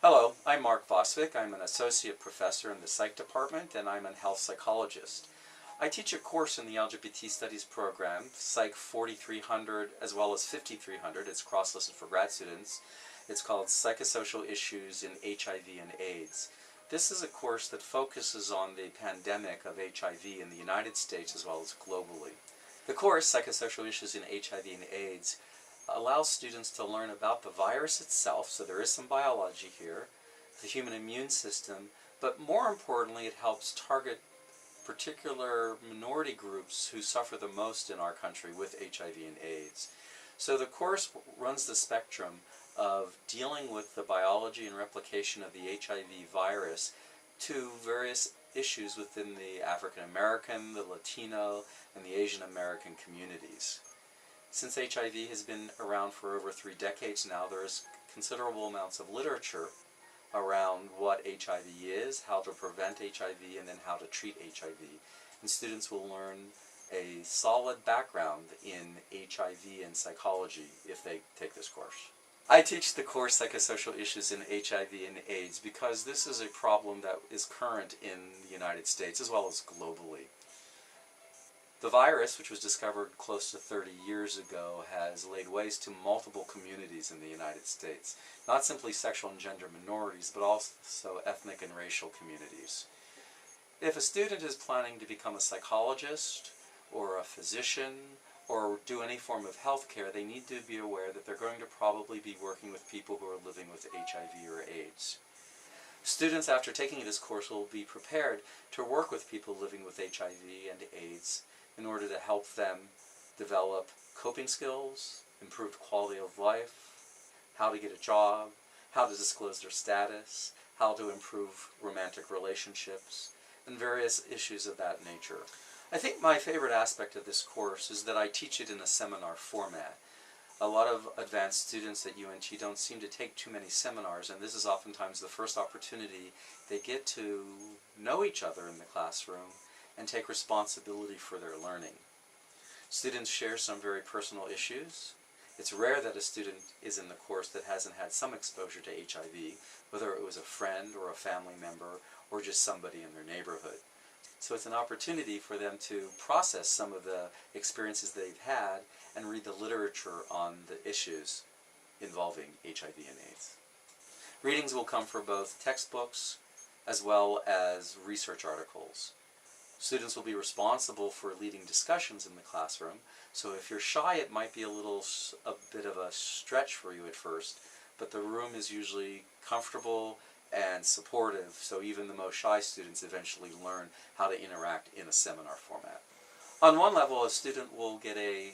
Hello, I'm Mark Vosvick. I'm an associate professor in the psych department and I'm a health psychologist. I teach a course in the LGBT studies program, Psych 4300 as well as 5300. It's cross-listed for grad students. It's called Psychosocial Issues in HIV and AIDS. This is a course that focuses on the pandemic of HIV in the United States as well as globally. The course, Psychosocial Issues in HIV and AIDS, allows students to learn about the virus itself, so there is some biology here, the human immune system, but more importantly it helps target particular minority groups who suffer the most in our country with HIV and AIDS. So the course runs the spectrum of dealing with the biology and replication of the HIV virus to various issues within the African American, the Latino, and the Asian American communities. Since HIV has been around for over 3 decades now, there is considerable amounts of literature around what HIV is, how to prevent HIV, and then how to treat HIV. And students will learn a solid background in HIV and psychology if they take this course. I teach the course Psychosocial Issues in HIV and AIDS because this is a problem that is current in the United States as well as globally. The virus, which was discovered close to 30 years ago, has laid waste to multiple communities in the United States. Not simply sexual and gender minorities, but also ethnic and racial communities. If a student is planning to become a psychologist or a physician or do any form of healthcare, they need to be aware that they're going to probably be working with people who are living with HIV or AIDS. Students, after taking this course, will be prepared to work with people living with HIV and AIDS in order to help them develop coping skills, improved quality of life, how to get a job, how to disclose their status, how to improve romantic relationships, and various issues of that nature. I think my favorite aspect of this course is that I teach it in a seminar format. A lot of advanced students at UNT don't seem to take too many seminars, and this is oftentimes the first opportunity they get to know each other in the classroom and take responsibility for their learning. Students share some very personal issues. It's rare that a student is in the course that hasn't had some exposure to HIV, whether it was a friend or a family member or just somebody in their neighborhood. So it's an opportunity for them to process some of the experiences they've had and read the literature on the issues involving HIV and AIDS. Readings will come for both textbooks as well as research articles. Students will be responsible for leading discussions in the classroom, so if you're shy it might be a bit of a stretch for you at first, but the room is usually comfortable and supportive, so even the most shy students eventually learn how to interact in a seminar format. On one level, a student will get a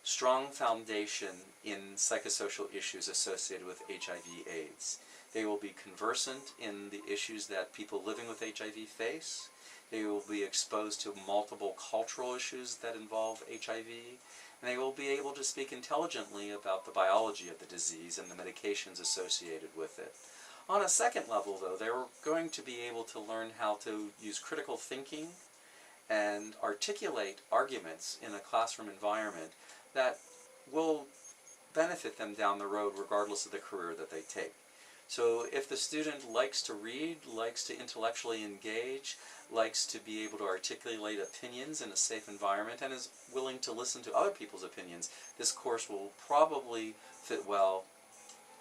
strong foundation in psychosocial issues associated with HIV/AIDS. They will be conversant in the issues that people living with HIV face. They will be exposed to multiple cultural issues that involve HIV, and they will be able to speak intelligently about the biology of the disease and the medications associated with it. On a second level, though, they're going to be able to learn how to use critical thinking and articulate arguments in a classroom environment that will benefit them down the road regardless of the career that they take. So if the student likes to read, likes to intellectually engage, likes to be able to articulate opinions in a safe environment, and is willing to listen to other people's opinions, this course will probably fit well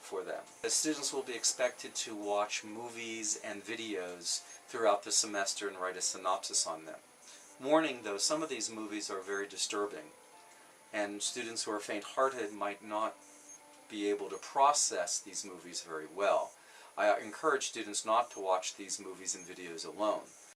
for them. The students will be expected to watch movies and videos throughout the semester and write a synopsis on them. Warning though, some of these movies are very disturbing, and students who are faint-hearted might not be able to process these movies very well. I encourage students not to watch these movies and videos alone.